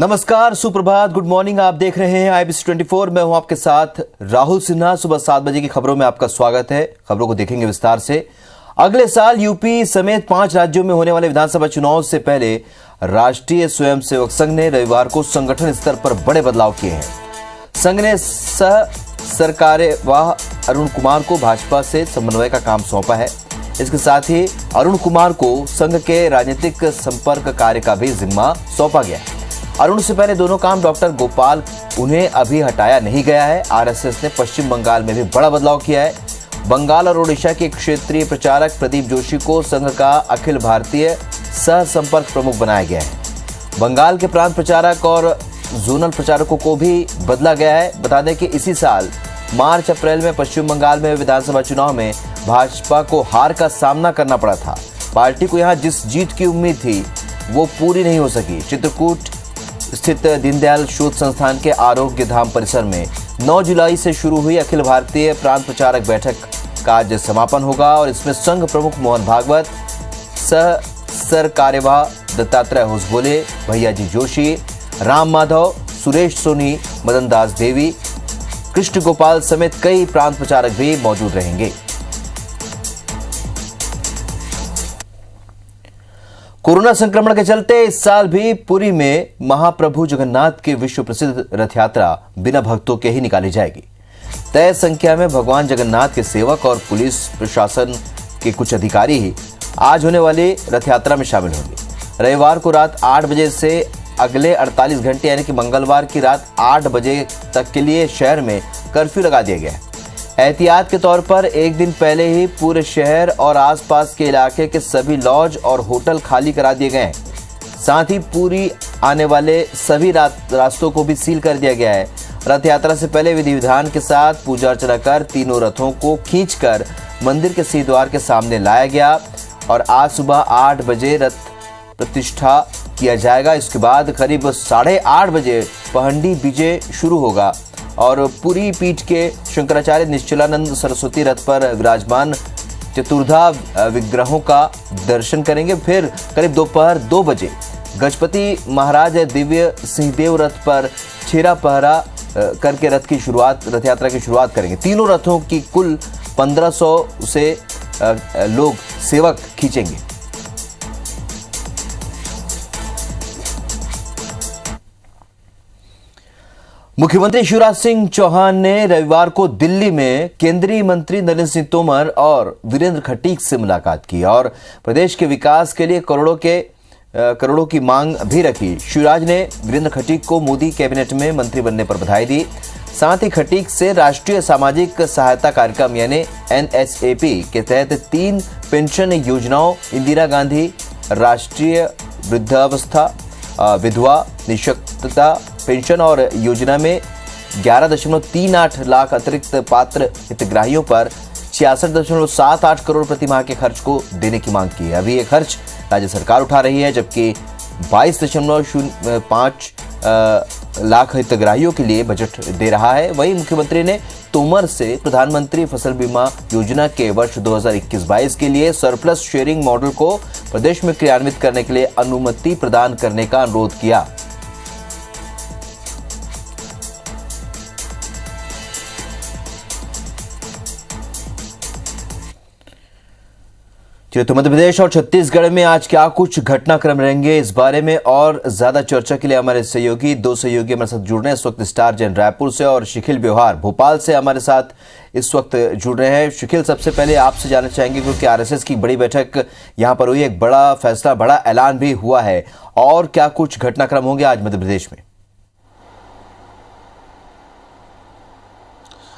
नमस्कार, सुप्रभात, good morning. आप देख रहे हैं IBC 24। मैं हूं आपके साथ राहुल सिन्हा। सुबह 7 बजे की खबरों में आपका स्वागत है। खबरों को देखेंगे विस्तार से। अगले साल यूपी समेत 5 राज्यों में होने वाले विधानसभा चुनाव से पहले राष्ट्रीय स्वयंसेवक संघ ने रविवार को संगठन स्तर पर बड़े बदलाव किए हैं। संघ ने सह सरकार्यवाह अरुण कुमार को भाजपा से समन्वय का काम सौंपा है। इसके साथ ही अरुण कुमार को संघ के राजनीतिक संपर्क कार्य का भी जिम्मा सौंपा गया है। अरुण से पहले दोनों काम डॉक्टर गोपाल, उन्हें अभी हटाया नहीं गया है। आरएसएस ने पश्चिम बंगाल में भी बड़ा बदलाव किया है। बंगाल और ओडिशा के क्षेत्रीय प्रचारक प्रदीप जोशी को संघ का अखिल भारतीय सह संपर्क प्रमुख बनाया गया है। बंगाल के प्रांत प्रचारक और जोनल प्रचारकों को भी बदला गया है। बता दें कि इसी साल मार्च अप्रैल में पश्चिम बंगाल में दीनदयाल चुनाव में भाजपा को हार का सामना करना पड़ा था। पार्टी को यहां जिस जीत की उम्मीद थी वो पूरी नहीं हो सकी। चित्रकूट स्थित दीनदयाल शोध संस्थान के आरोग्य धाम परिसर में 9 जुलाई से शुरू हुई अखिल भारतीय प्रांत प्रचारक बैठक का आज समापन होगा और इसमें संघ प्रमुख मोहन भागवत, सह सरकार्यवाह दत्तात्रेय होसबोले, भैयाजी जोशी, राम माधव, सुरेश सोनी, मदन दास देवी, कृष्ण गोपाल समेत कई प्रांत प्रचारक भी मौजूद रहेंगे। कोरोना संक्रमण के चलते इस साल भी पुरी में महाप्रभु जगन्नाथ की विश्व प्रसिद्ध रथ यात्रा बिना भक्तों के ही निकाली जाएगी। तय संख्या में भगवान जगन्नाथ के सेवक और पुलिस प्रशासन के कुछ अधिकारी ही आज होने वाली रथ यात्रा में शामिल होंगे। रविवार को रात 8 बजे से अगले 48 घंटे यानी कि मंगलवार की रात 8 बजे तक के लिए शहर में कर्फ्यू लगा दिया गया है। एहतियात के तौर पर एक दिन पहले ही पूरे शहर और आसपास के इलाके के सभी लॉज और होटल खाली करा दिए गए हैं। साथ ही पूरी आने वाले सभी रास्तों को भी सील कर दिया गया है। रथ यात्रा से पहले विधि विधान के साथ पूजा अर्चना कर तीनों रथों को खींचकर मंदिर के सिंह द्वार के सामने लाया गया और आज सुबह 8 बजे रथ प्रतिष्ठा किया जाएगा। इसके बाद करीब 8:30 बजे पहंडी विजय शुरू होगा और पूरी पीठ के शंकराचार्य निश्चलानंद सरस्वती रथ पर विराजमान चतुर्धा विग्रहों का दर्शन करेंगे। फिर करीब दोपहर 2 बजे गजपति महाराज दिव्य सिंहदेव रथ पर छेरा पहरा करके रथ यात्रा की शुरुआत करेंगे। तीनों रथों की कुल 1500 से लोग सेवक खींचेंगे। मुख्यमंत्री शिवराज सिंह चौहान ने रविवार को दिल्ली में केंद्रीय मंत्री नरेंद्र सिंह तोमर और वीरेंद्र खटीक से मुलाकात की और प्रदेश के विकास के लिए करोड़ों की मांग भी रखी। शिवराज ने वीरेंद्र खटीक को मोदी कैबिनेट में मंत्री बनने पर बधाई दी। साथ ही खटीक से राष्ट्रीय सामाजिक सहायता कार्यक्रम यानी NSAP के तहत 3 पेंशन योजनाओं इंदिरा गांधी राष्ट्रीय वृद्धावस्था विधवा निःशक्तता पेंशन और योजना में 11.38 लाख अतिरिक्त पात्र हितग्राहियों पर 66.78 करोड़ प्रतिमाह के खर्च को देने की मांग की है। अभी ये खर्च राज्य सरकार उठा रही है, जबकि 22.05 लाख हितग्राहियों के लिए बजट दे रहा है। वहीं मुख्यमंत्री ने तोमर से प्रधानमंत्री फसल बीमा योजना के वर्ष 2021-22 के लिए सरप्लस शेयरिंग मॉडल को प्रदेश में क्रियान्वित करने के लिए अनुमति प्रदान करने का अनुरोध किया। तो मध्य प्रदेश और छत्तीसगढ़ में आज क्या कुछ घटनाक्रम रहेंगे, इस बारे में और ज्यादा चर्चा के लिए हमारे दो सहयोगी हमारे साथ जुड़ रहे हैं इस वक्त। स्टार जैन रायपुर से और शिखिल व्यवहार भोपाल से हमारे साथ इस वक्त जुड़ रहे हैं। शिखिल, सबसे पहले आपसे जानना चाहेंगे क्योंकि आरएसएस की बड़ी बैठक यहां पर हुई, एक बड़ा फैसला, बड़ा ऐलान भी हुआ है, और क्या कुछ घटनाक्रम होंगे आज मध्य प्रदेश में?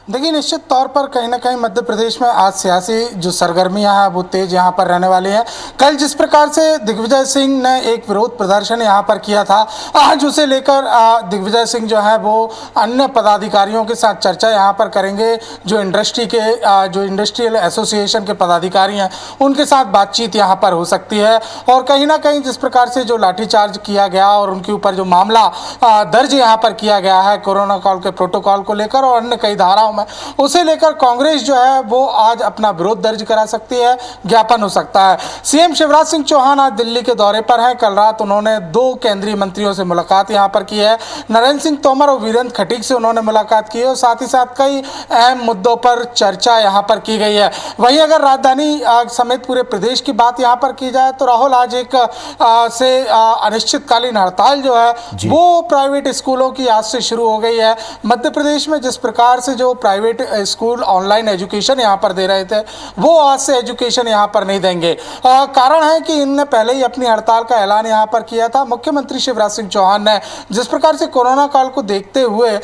देखिए, निश्चित तौर पर कहीं ना कहीं मध्य प्रदेश में आज सियासी जो सरगर्मियां हैं वो तेज यहाँ पर रहने वाली हैं। कल जिस प्रकार से दिग्विजय सिंह ने एक विरोध प्रदर्शन यहाँ पर किया था, आज उसे लेकर दिग्विजय सिंह जो है वो अन्य पदाधिकारियों के साथ चर्चा यहाँ पर करेंगे। जो इंडस्ट्रियल एसोसिएशन के पदाधिकारी हैं उनके साथ बातचीत यहाँ पर हो सकती है। और कहीं ना कहीं जिस प्रकार से जो लाठीचार्ज किया गया और उनके ऊपर जो मामला दर्ज यहाँ पर किया गया है कोरोना काल के प्रोटोकॉल को लेकर और अन्य कई धाराओं लॉकडाउन है, उसे लेकर कांग्रेस जो है वो आज अपना विरोध दर्ज करा सकती है, ज्ञापन हो सकता है। सीएम शिवराज सिंह चौहान आज दिल्ली के दौरे पर हैं। कल रात उन्होंने 2 केंद्रीय मंत्रियों से मुलाकात यहां पर की है। नरेंद्र सिंह तोमर और वीरेंद्र खटीक से उन्होंने मुलाकात की है और साथ ही साथ कई अहम मुद्दों पर चर्चा यहां पर की गई है। वहीं अगर राजधानी समेत पूरे प्रदेश की बात यहां पर की जाए तो राहुल, आज एक अनिश्चितकालीन हड़ताल जो है वो प्राइवेट स्कूलों की आज से शुरू हो गई है। मध्य प्रदेश में जिस प्रकार से जो प्राइवेट स्कूल ऑनलाइन एजुकेशन यहां पर दे रहे थे, वो आज से एजुकेशन यहां पर नहीं देंगे। कारण है कि इनने पहले ही अपनी हड़ताल का ऐलान यहां पर किया था। मुख्यमंत्री शिवराज सिंह चौहान ने जिस प्रकार से कोरोना काल को देखते हुए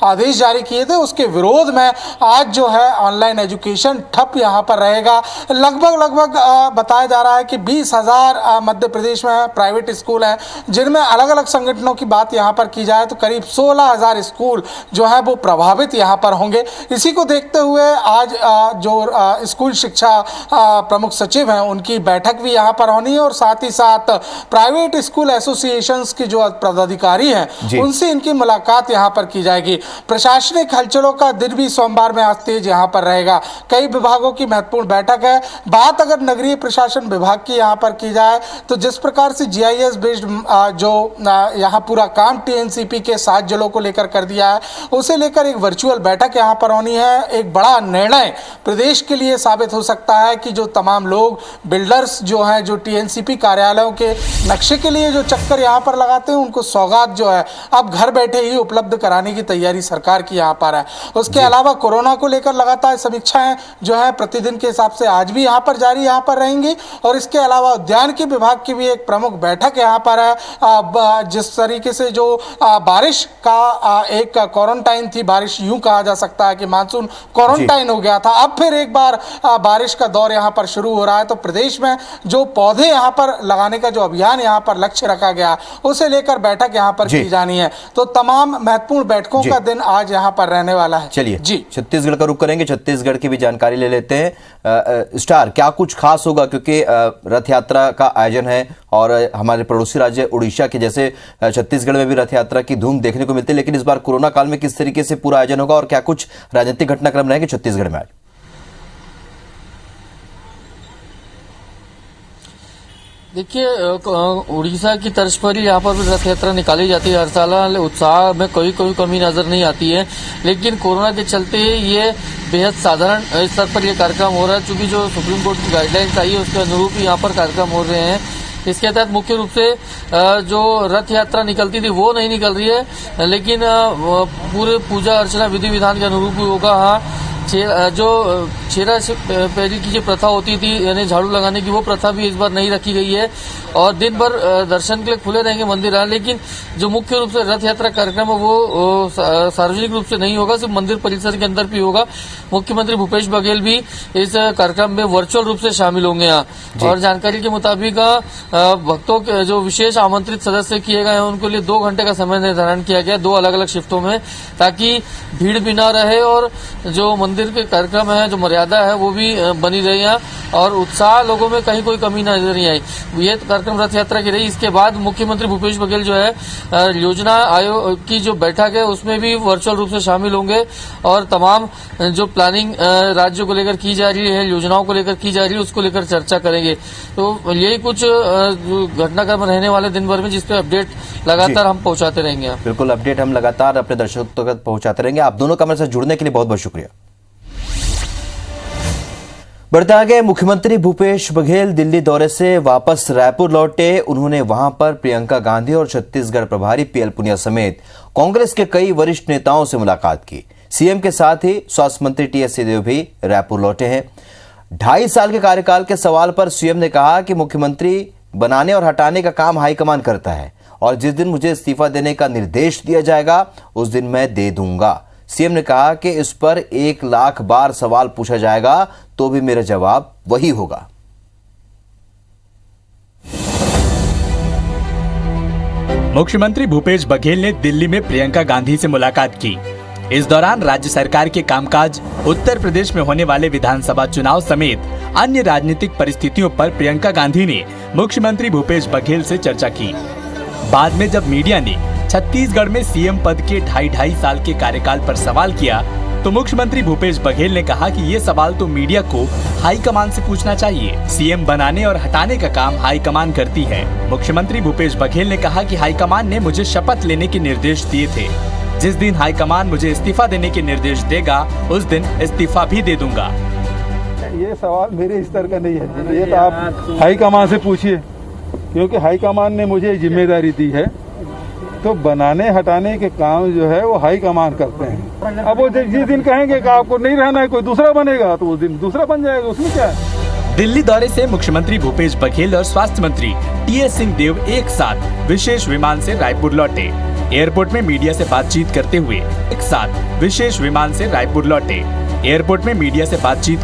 आदेश जारी किए थे, उसके विरोध में आज जो है ऑनलाइन एजुकेशन ठप यहां पर रहेगा। लगभग बताया जा रहा है कि 20,000 मध्य प्रदेश में प्राइवेट स्कूल हैं, जिनमें अलग अलग संगठनों की बात यहां पर की जाए तो करीब 16,000 स्कूल जो है वो प्रभावित यहां पर होंगे। इसी को देखते हुए आज जो स्कूल शिक्षा प्रमुख सचिव हैं, उनकी बैठक भी यहां पर होनी है और साथ ही साथ प्राइवेट स्कूल एसोसिएशंस के जो पदाधिकारी हैं, उनसे इनकी मुलाकात यहां पर की जाएगी। प्रशासनिक हलचलों का दिन भी सोमवार में आज तेज यहां पर रहेगा। कई विभागों की महत्वपूर्ण बैठक है। बात अगर नगरीय प्रशासन विभाग की यहां पर की जाए तो जिस प्रकार से GIS बेस्ड जो यहां पूरा काम TNCP के 7 जिलों को लेकर कर दिया है, उसे लेकर एक वर्चुअल बैठक यहां पर होनी है। एक बड़ा निर्णय प्रदेश के लिए साबित हो सकता है कि जो तमाम लोग बिल्डर्स जो हैं, जो TNCP कार्यालयों के नक्शे के लिए जो चक्कर यहां पर लगाते हैं, उनको सौगात जो है अब घर बैठे ही उपलब्ध कराने की तैयारी सरकार की यहां पर है। उसके अलावा कोरोना को लेकर लगातार समीक्षाएं जो है प्रतिदिन के हिसाब से आज भी यहां पर जारी यहां पर रहेंगी और इसके अलावा उद्यान की विभाग की भी एक प्रमुख बैठक यहां पर है। जिस तरीके से जो बारिश का एक क्वारंटाइन थी, बारिश यूं कहा जा सकता है कि मानसून क्वारंटाइन हो गया था, अब फिर एक बार बारिश का दौर यहां पर शुरू हो रहा है। तो प्रदेश में जो पौधे यहां पर लगाने का जो अभियान यहां पर लक्ष्य रखा गया, उसे लेकर बैठक यहां पर की जानी है। तो तमाम महत्वपूर्ण बैठकों का दिन आज यहां पर रहने वाला है। चलिए जी, छत्तीसगढ़ का रुख करेंगे, छत्तीसगढ़ की भी जानकारी ले लेते हैं। स्टार, क्या कुछ खास होगा, क्योंकि रथ यात्रा का आयोजन है और हमारे पड़ोसी राज्य उड़ीसा के जैसे छत्तीसगढ़ में भी रथ यात्रा की धूम देखने को मिलती है, लेकिन इस बार कोरोना काल में किस तरीके से पूरा आयोजन होगा और क्या कुछ राजनीतिक घटनाक्रम रहेंगे छत्तीसगढ़ में आज? देखिए, उड़ीसा की तर्ज पर ही यहाँ पर भी रथ यात्रा निकाली जाती है हर साल। उत्साह में कोई कमी नजर नहीं आती है, लेकिन कोरोना के चलते ये बेहद साधारण स्तर पर यह कार्यक्रम हो रहा है। चूंकि जो सुप्रीम कोर्ट की गाइडलाइंस आई है उसके अनुरूप ही यहाँ पर कार्यक्रम हो रहे हैं। इसके तहत मुख्य रूप से जो रथ यात्रा निकलती थी वो नहीं निकल रही है, लेकिन पूरे पूजा अर्चना विधि विधान के अनुरूप ही होगा। हाँ, जो छेरा पैरी की जो प्रथा होती थी, यानी झाड़ू लगाने की, वो प्रथा भी इस बार नहीं रखी गई है और दिन भर दर्शन के लिए खुले रहेंगे मंदिर। लेकिन जो मुख्य रूप से रथ यात्रा कार्यक्रम है वो सार्वजनिक रूप से नहीं होगा, सिर्फ मंदिर परिसर के अंदर भी होगा। मुख्यमंत्री भूपेश बघेल भी इस कार्यक्रम में वर्चुअल रूप से शामिल होंगे यहाँ। और जानकारी के मुताबिक भक्तों के जो विशेष आमंत्रित सदस्य किए गए हैं उनके लिए 2 घंटे का समय निर्धारण किया गया, 2 अलग अलग शिफ्टों में, ताकि भीड़ भी ना रहे और जो मंदिर के कार्यक्रम है, जो मर्यादा है, वो भी बनी रही है और उत्साह लोगों में कहीं कोई कमी नजर नहीं आई। ये कार्यक्रम रथ यात्रा की रही। इसके बाद मुख्यमंत्री भूपेश बघेल जो है योजना आयोग की जो बैठक है उसमें भी वर्चुअल रूप से शामिल होंगे और तमाम जो प्लानिंग राज्यों को लेकर की जा रही है, योजनाओं को लेकर की जा रही है, उसको लेकर चर्चा करेंगे। तो यही कुछ घटनाक्रम रहने वाले दिन भर में, जिसपे अपडेट लगातार हम पहुंचाते रहेंगे। बिल्कुल, अपडेट हम लगातार अपने दर्शकों तक पहुंचाते रहेंगे। आप दोनों का मेरे साथ जुड़ने के लिए बहुत बहुत शुक्रिया। बढ़ते आगे, मुख्यमंत्री भूपेश बघेल दिल्ली दौरे से वापस रायपुर लौटे। उन्होंने वहां पर प्रियंका गांधी और छत्तीसगढ़ प्रभारी PL पुनिया समेत कांग्रेस के कई वरिष्ठ नेताओं से मुलाकात की। सीएम के साथ ही स्वास्थ्य मंत्री TS सिंहदेव भी रायपुर लौटे हैं। 2.5 साल के कार्यकाल के सवाल पर सीएम ने कहा कि मुख्यमंत्री बनाने और हटाने का काम हाईकमान करता है और जिस दिन मुझे इस्तीफा देने का निर्देश दिया जाएगा उस दिन मैं दे दूंगा। सीएम ने कहा कि इस पर 1 लाख बार सवाल पूछा जाएगा तो भी मेरा जवाब वही होगा। मुख्यमंत्री भूपेश बघेल ने दिल्ली में प्रियंका गांधी से मुलाकात की। इस दौरान राज्य सरकार के कामकाज, उत्तर प्रदेश में होने वाले विधानसभा चुनाव समेत अन्य राजनीतिक परिस्थितियों पर प्रियंका गांधी ने मुख्यमंत्री भूपेश बघेल से चर्चा की। बाद में जब मीडिया ने छत्तीसगढ़ में सीएम पद के 2.5 साल के कार्यकाल पर सवाल किया तो मुख्यमंत्री भूपेश बघेल ने कहा कि ये सवाल तो मीडिया को हाईकमान से पूछना चाहिए। सीएम बनाने और हटाने का काम हाईकमान करती है। मुख्यमंत्री भूपेश बघेल ने कहा कि हाईकमान ने मुझे शपथ लेने के निर्देश दिए थे। जिस दिन हाईकमान मुझे इस्तीफा देने के निर्देश देगा उस दिन इस्तीफा भी दे दूंगा। ये सवाल मेरे स्तर का नहीं है, ये तो आप हाईकमान से पूछिए, क्योंकि हाईकमान ने मुझे जिम्मेदारी दी है। तो बनाने हटाने के काम जो है वो हाईकमान करते हैं। अब वो जिस दिन कहेंगे कि आपको नहीं रहना है, कोई दूसरा बनेगा, तो उस दिन दूसरा बन जाएगा, उसमें क्या है। दिल्ली दौरे से मुख्यमंत्री भूपेश बघेल और स्वास्थ्य मंत्री टीएस सिंहदेव एक साथ विशेष विमान से रायपुर लौटे। एयरपोर्ट में मीडिया से बातचीत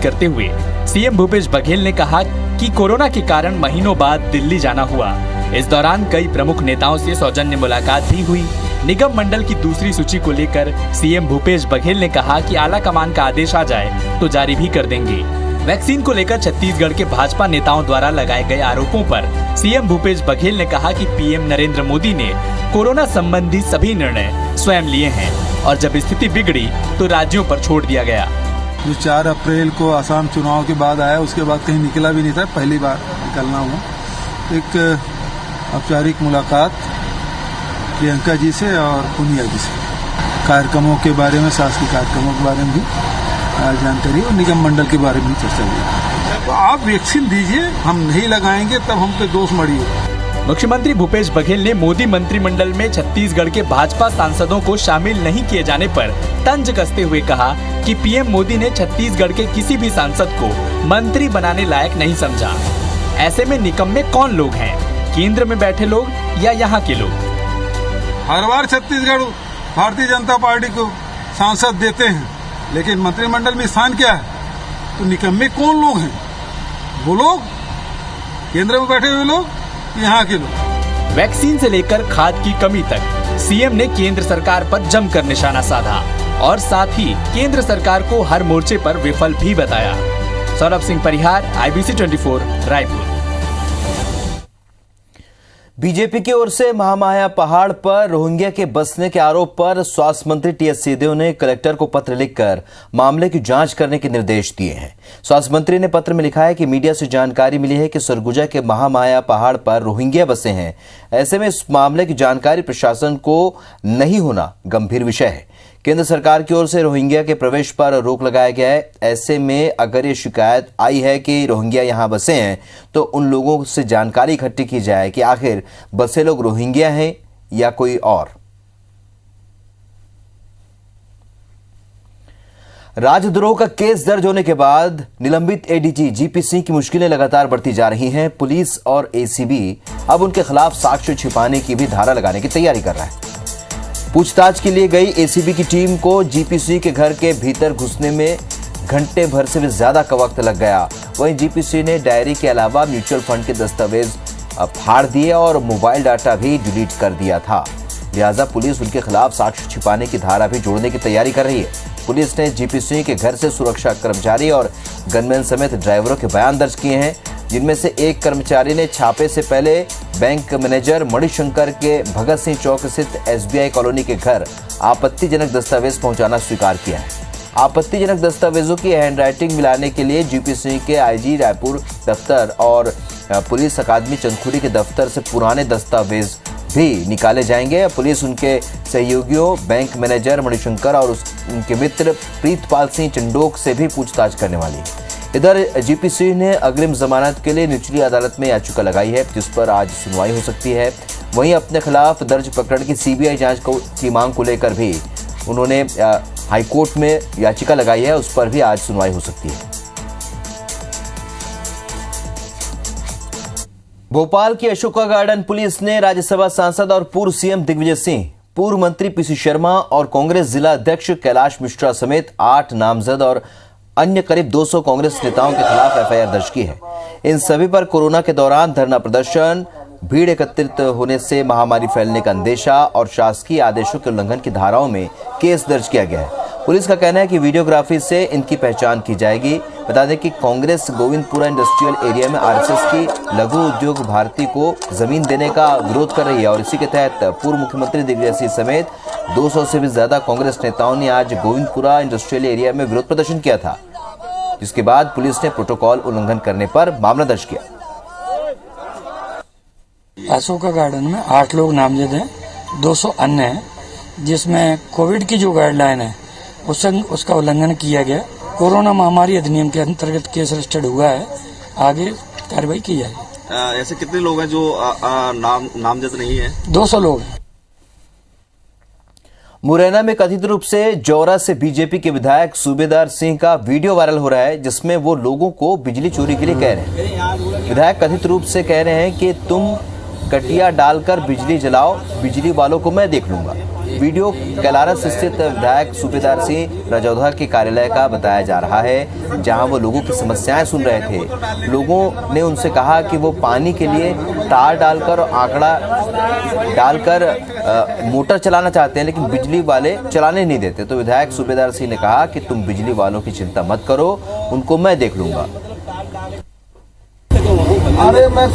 करते हुए सीएम भूपेश बघेल ने कहा कि कोरोना के कारण महीनों बाद दिल्ली जाना हुआ। इस दौरान कई प्रमुख नेताओं से सौजन्य मुलाकात भी हुई। निगम मंडल की दूसरी सूची को लेकर सीएम भूपेश बघेल ने कहा कि आला कमान का आदेश आ जाए तो जारी भी कर देंगे। वैक्सीन को लेकर छत्तीसगढ़ के भाजपा नेताओं द्वारा लगाए गए आरोपों पर सीएम भूपेश बघेल ने कहा कि पीएम नरेंद्र मोदी ने कोरोना संबंधी सभी निर्णय स्वयं लिए हैं और जब स्थिति बिगड़ी तो राज्यों पर छोड़ दिया गया। जो 4 अप्रैल को आसाम चुनाव के बाद आया, उसके बाद कहीं निकला भी नहीं था, पहली बार निकलना हुआ। एक औपचारिक मुलाकात प्रियंका जी से और पुनिया जी से, कार्यक्रमों के बारे में, शासकीय कार्यक्रमों के बारे में भी जानकारी और निगम मंडल के बारे में चर्चा हुई। तो आप वैक्सीन दीजिए, हम नहीं लगाएंगे तब हम पे दोष मढ़िए। मुख्यमंत्री भूपेश बघेल ने मोदी मंत्रिमंडल में छत्तीसगढ़ के भाजपा सांसदों को शामिल नहीं किए जाने पर तंज कसते हुए कहा कि पीएम मोदी ने छत्तीसगढ़ के किसी भी सांसद को मंत्री बनाने लायक नहीं समझा। ऐसे में निकम्मे कौन लोग हैं, केंद्र में बैठे लोग या यहाँ के लोग? हर बार छत्तीसगढ़ भारतीय जनता पार्टी को सांसद देते हैं, लेकिन मंत्रिमंडल में स्थान क्या है? तो निकम्मे कौन लोग हैं? वो लोग, केंद्र में बैठे हुए लोग, यहाँ के लोग। वैक्सीन से लेकर खाद की कमी तक सीएम ने केंद्र सरकार पर जमकर निशाना साधा और साथ ही केंद्र सरकार को हर मोर्चे पर विफल भी बताया। सौरभ सिंह परिहार, IBC 24, रायपुर। बीजेपी की ओर से महामाया पहाड़ पर रोहिंग्या के बसने के आरोप पर स्वास्थ्य मंत्री टीएस सिंहदेव ने कलेक्टर को पत्र लिखकर मामले की जांच करने के निर्देश दिए हैं। स्वास्थ्य मंत्री ने पत्र में लिखा है कि मीडिया से जानकारी मिली है कि सरगुजा के महामाया पहाड़ पर रोहिंग्या बसे हैं। ऐसे में इस मामले की जानकारी प्रशासन को नहीं होना गंभीर विषय है। केंद्र सरकार की ओर से रोहिंग्या के प्रवेश पर रोक लगाया गया है। ऐसे में अगर ये शिकायत आई है कि रोहिंग्या यहां बसे हैं तो उन लोगों से जानकारी इकट्ठी की जाए कि आखिर बसे लोग रोहिंग्या हैं या कोई और। राजद्रोह का केस दर्ज होने के बाद निलंबित एडीजी जीपी सिंह की मुश्किलें लगातार बढ़ती जा रही हैं। पुलिस और एसीबी अब उनके खिलाफ साक्ष्य छिपाने की भी धारा लगाने की तैयारी कर रहा है। पूछताछ के लिए गई एसीबी की टीम को जीपी सिंह के घर के भीतर घुसने में घंटे भर से भी ज्यादा का वक्त लग गया। वहीं जीपी सिंह ने डायरी के अलावा म्यूचुअल फंड के दस्तावेज फाड़ दिए और मोबाइल डाटा भी डिलीट कर दिया था। लिहाजा पुलिस उनके खिलाफ साक्ष्य छिपाने की धारा भी जोड़ने की तैयारी कर रही है। पुलिस ने जीपी सिंह के घर से सुरक्षा कर्मचारी और गनमैन समेत ड्राइवरों के बयान दर्ज किए हैं, जिनमें से एक कर्मचारी ने छापे से पहले बैंक मैनेजर मणिशंकर के भगत सिंह चौक स्थित एसबीआई कॉलोनी के घर आपत्तिजनक दस्तावेज पहुंचाना स्वीकार किया है। आपत्तिजनक दस्तावेजों की हैंडराइटिंग मिलाने के लिए जीपी सिंह के आईजी रायपुर दफ्तर और पुलिस अकादमी चंदखुरी के दफ्तर से पुराने दस्तावेज भी निकाले जाएंगे। पुलिस उनके सहयोगियों बैंक मैनेजर मणिशंकर और उनके मित्र प्रीतपाल सिंह चंडोक से भी पूछताछ करने वाली है। इधर जीपी सिंह ने अग्रिम जमानत के लिए निचली अदालत में याचिका लगाई है, जिस पर आज सुनवाई हो सकती है। वहीं अपने खिलाफ दर्ज प्रकरण की सीबीआई जांच की मांग को लेकर भी उन्होंने हाईकोर्ट में याचिका लगाई है, उस पर भी आज सुनवाई हो सकती है। भोपाल की अशोका गार्डन पुलिस ने राज्यसभा सांसद और पूर्व सीएम दिग्विजय सिंह, पूर्व मंत्री पीसी शर्मा और कांग्रेस जिला अध्यक्ष कैलाश मिश्रा समेत 8 नामजद और अन्य करीब 200 कांग्रेस नेताओं के खिलाफ एफआईआर दर्ज की है। इन सभी पर कोरोना के दौरान धरना प्रदर्शन, भीड़ एकत्रित होने से महामारी फैलने का अंदेशा और शासकीय आदेशों के उल्लंघन की धाराओं में केस दर्ज किया गया है। पुलिस का कहना है कि वीडियोग्राफी से इनकी पहचान की जाएगी। बता दें कि कांग्रेस गोविंदपुरा इंडस्ट्रियल एरिया में आरएसएस की लघु उद्योग भारती को जमीन देने का विरोध कर रही है और इसी के तहत पूर्व मुख्यमंत्री दिग्विजय सिंह समेत 200 से भी ज्यादा कांग्रेस नेताओं ने आज गोविंदपुरा इंडस्ट्रियल एरिया में विरोध प्रदर्शन किया था, जिसके बाद पुलिस ने प्रोटोकॉल उल्लंघन करने पर मामला दर्ज किया। अशोका गार्डन में 8 लोग नामजद हैं, 200 अन्य हैं, जिसमें कोविड की जो गाइडलाइन है उसका उल्लंघन किया गया। कोरोना महामारी अधिनियम के अंतर्गत केस रजिस्टर्ड हुआ है, आगे कार्रवाई की जाएगी। ऐसे कितने लोग हैं जो नामजद नहीं है? 200 लोग हैं। मुरैना में कथित रूप से जौरा से बीजेपी के विधायक सूबेदार सिंह का वीडियो वायरल हो रहा है, जिसमें वो लोगों को बिजली चोरी के लिए कह रहे हैं। विधायक कथित रूप से कह रहे हैं कि तुम कटिया डालकर बिजली जलाओ, बिजली वालों को मैं देख लूंगा। वीडियो कैलारस स्थित विधायक सूबेदार सिंह रजौधा के कार्यालय का बताया जा रहा है, जहां वो लोगों की समस्याएं सुन रहे थे। लोगों ने उनसे कहा कि वो पानी के लिए तार डालकर और आंकड़ा डालकर मोटर चलाना चाहते हैं, लेकिन बिजली वाले चलाने नहीं देते। तो विधायक सूबेदार सिंह ने कहा कि तुम बिजली वालों की चिंता मत करो, उनको मैं देख लूंगा। अरे मैं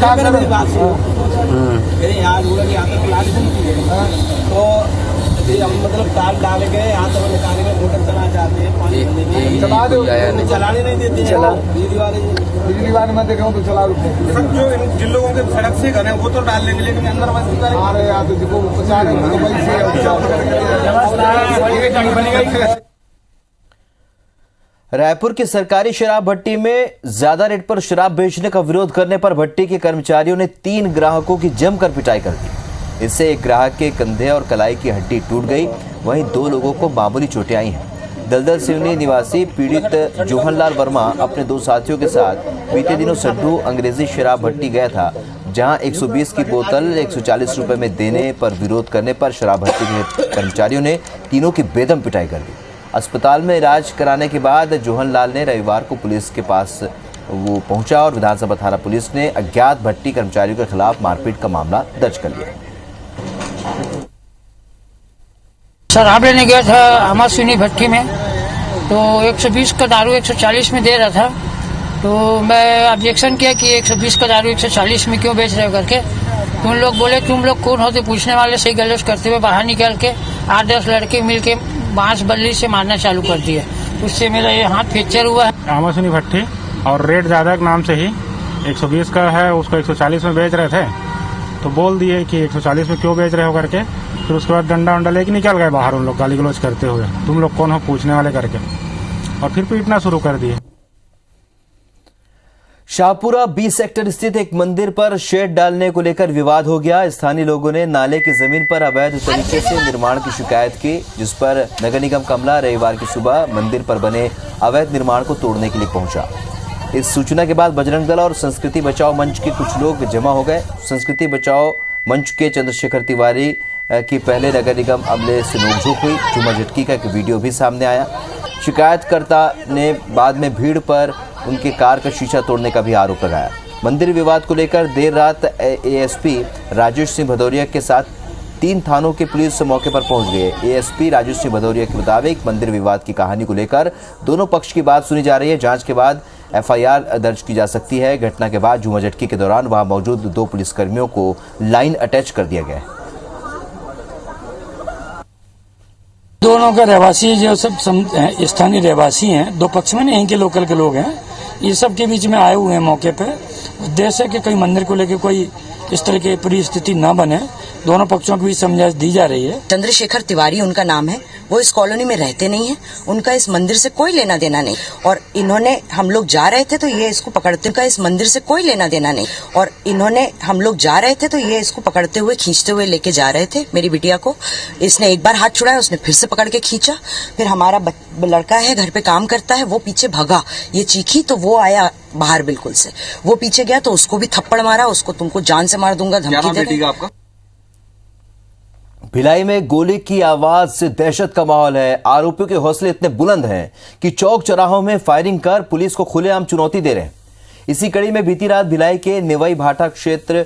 मतलब तार डाले गए, यहाँ तक निकाले गए, मोटर चलाना चाहते हैं, पानी चला दो, चलाने नहीं देते हैं। चला बिजली वाले मैं देख रहा हूँ तो चला सब जो जिन लोगों के सड़क से घर है वो तो डाल लेंगे, लेकिन अंदर बंद करेंगे। अरे यार रायपुर की सरकारी शराब भट्टी में ज्यादा रेट पर शराब बेचने का विरोध करने पर भट्टी के कर्मचारियों ने 3 ग्राहकों की जमकर पिटाई कर दी। इससे एक ग्राहक के कंधे और कलाई की हड्डी टूट गई, वहीं 2 लोगों को मामूली चोटें आई हैं। दलदल सिवनी निवासी पीड़ित जोहनलाल वर्मा अपने 2 साथियों के साथ बीते दिनों सड्डू अंग्रेजी शराब भट्टी गया था, जहां 120 की बोतल 140 रुपए में देने पर विरोध करने पर शराब भट्टी के कर्मचारियों ने तीनों की बेदम पिटाई कर दी। अस्पताल में इलाज कराने के बाद जोहनलाल ने रविवार को पुलिस के पास वो पहुंचा और विधानसभा थाना पुलिस ने अज्ञात भट्टी कर्मचारियों के खिलाफ मारपीट का मामला दर्ज कर लिया। शराब लेने गया था अमरसिनी भट्टी में, तो 120 का दारू 140 में दे रहा था। तो मैं ऑब्जेक्शन किया कि 120 का दारू 140 में क्यों बेच रहे हो करके। तो उन लोग बोले तुम लोग कौन होते पूछने वाले, सही गलत करते हुए बाहर निकल के 8-10 लड़के मिलके बांस बल्ली से मारना चालू कर दिया। उससे मेरा ये हाथ फ्रैक्चर हुआ है। अमरसिनी भट्टी और रेट ज्यादा के नाम से ही 120 का है, उसको 140 में बेच रहे थे। तो बोल दिए कि 140 में क्यों बेच रहे हो करके। फिर उसके बाद डंडा वंडा लेके निकल गए बाहर, उन लोग गाली गलौज करते हुए, तुम लोग कौन हो पूछने वाले करके, और फिर पीटना शुरू कर दिए। शाहपुरा बी सेक्टर स्थित एक मंदिर पर शेड डालने को लेकर विवाद हो गया। स्थानीय लोगों ने नाले की जमीन पर अवैध तरीके से निर्माण की शिकायत की, जिस पर नगर निगम का अमला रविवार की सुबह मंदिर पर बने अवैध निर्माण को तोड़ने के लिए पहुंचा। इस सूचना के बाद बजरंग दल और संस्कृति बचाओ मंच के कुछ लोग जमा हो गए। संस्कृति बचाओ मंच के चंद्रशेखर तिवारी की पहले नगर निगम अमले से नोकझोंक हुई। झूमर झटकी का एक वीडियो भी सामने आया। शिकायतकर्ता ने बाद में भीड़ पर उनके कार का शीशा तोड़ने का भी आरोप लगाया। मंदिर विवाद को लेकर देर रात एएसपी राजेश सिंह भदौरिया के साथ 3 थानों के पुलिस मौके पर पहुंच गए। एएसपी राजेश सिंह भदौरिया के मुताबिक मंदिर विवाद की कहानी को लेकर दोनों पक्ष की बात सुनी जा रही है। जांच के बाद एफआईआर दर्ज की जा सकती है। घटना के बाद झूमर झटकी के दौरान वहां मौजूद 2 पुलिसकर्मियों को लाइन अटैच कर दिया गया है। दोनों का रहवासी जो सब स्थानीय रहवासी हैं, 2 पक्ष में नहीं, यहीं के लोकल के लोग हैं। ये सब के बीच में आए हुए हैं मौके पे। उद्देश्य है कि कहीं मंदिर को लेकर कोई इस तरह की परिस्थिति न बने। दोनों पक्षों की भी समझाइश दी जा रही है। चंद्रशेखर तिवारी उनका नाम है, वो इस कॉलोनी में रहते नहीं हैं, उनका इस मंदिर से कोई लेना देना नहीं। और इन्होंने, हम लोग जा रहे थे तो ये इसको पकड़ते, उनका इस मंदिर से कोई लेना देना नहीं। और इन्होंने, हम लोग जा रहे थे तो ये इसको पकड़ते हुए खींचते हुए लेके जा रहे थे मेरी बिटिया को। इसने एक बार हाथ छुड़ाया, उसने फिर से पकड़ के खींचा। फिर हमारा लड़का है, घर पे काम करता है, वो पीछे भागा, ये चीखी तो वो आया बाहर बिल्कुल से, वो पीछे गया तो उसको भी थप्पड़ मारा, उसको तुमको जान से मार दूंगा धमकी दे रहा है। भिलाई में गोली की आवाज से दहशत का माहौल है। आरोपियों के हौसले इतने बुलंद हैं कि चौक चौराहों में फायरिंग कर पुलिस को खुलेआम चुनौती दे रहे हैं। इसी कड़ी में बीती रात भिलाई के निवई भाटा क्षेत्र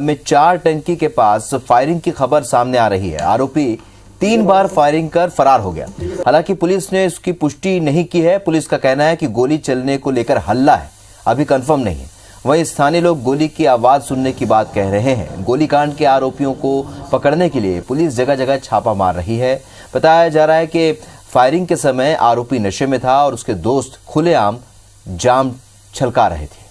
में 4 टंकी के पास फायरिंग की खबर सामने आ रही है। आरोपी 3 बार फायरिंग कर फरार हो गया। हालांकि पुलिस ने इसकी पुष्टि नहीं की है। पुलिस का कहना है कि गोली चलने को लेकर हल्ला है, अभी कंफर्म नहीं है। वहीं स्थानीय लोग गोली की आवाज सुनने की बात कह रहे हैं। गोलीकांड के आरोपियों को पकड़ने के लिए पुलिस जगह जगह छापा मार रही है। बताया जा रहा है कि फायरिंग के समय आरोपी नशे में था और उसके दोस्त खुलेआम जाम छलका रहे थे।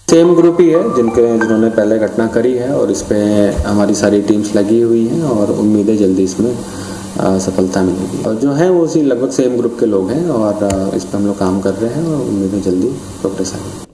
सेम ग्रुप ही है जिन्होंने पहले घटना करी है और इस पे हमारी सारी टीम्स लगी हुई हैं और उम्मीद है जल्दी इसमें सफलता मिलेगी। और जो है वो उसी लगभग सेम ग्रुप के लोग हैं और इस पर हम लोग काम कर रहे हैं और उम्मीद है जल्दी प्रोग्रेस आएगी।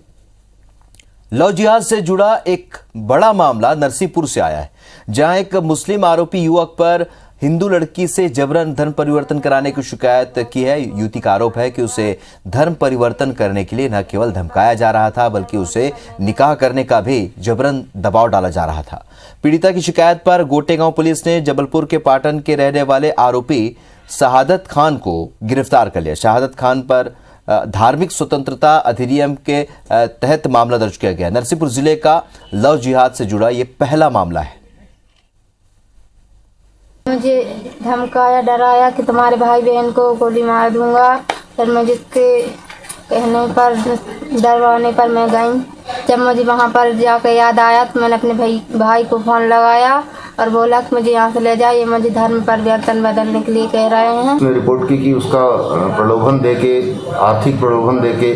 लव जिहाद से जुड़ा एक बड़ा मामला नरसिंहपुर से आया है, जहां एक मुस्लिम आरोपी युवक पर हिंदू लड़की से जबरन धर्म परिवर्तन कराने की शिकायत की है। युवती का आरोप है कि उसे धर्म परिवर्तन करने के लिए न केवल धमकाया जा रहा था बल्कि उसे निकाह करने का भी जबरन दबाव डाला जा रहा था। पीड़िता की शिकायत पर गोटेगांव पुलिस ने जबलपुर के पाटन के रहने वाले आरोपी शहादत खान को गिरफ्तार कर लिया। शहादत खान पर धार्मिक स्वतंत्रता अधिनियम के तहत मामला दर्ज किया गया। नरसिंहपुर जिले का लव जिहाद से जुड़ा ये पहला मामला है। मुझे धमकाया, डराया कि तुम्हारे भाई बहन को गोली मार दूंगा। फिर मुझे कहने पर, डरवाने पर मैं गई। जब मुझे वहाँ पर जाकर याद आया तो मैंने अपने भाई को फोन लगाया और बोला कि मुझे यहाँ से ले जाइए, मुझे धर्म परिवर्तन बदलने के लिए कह रहे हैं। उसने रिपोर्ट की कि उसका प्रलोभन देके, आर्थिक प्रलोभन देके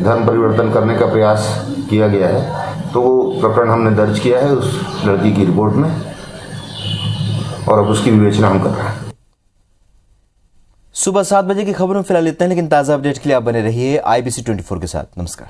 धर्म परिवर्तन करने का प्रयास किया गया है, तो वो प्रकरण हमने दर्ज किया है उस लड़की की रिपोर्ट में और अब उसकी विवेचना हम कर रहे हैं। सुबह 7 बजे की खबरों में फिलहाल इतना है, लेकिन ताज़ा अपडेट के लिए आप बने रहिए IBC 24 के साथ। नमस्कार।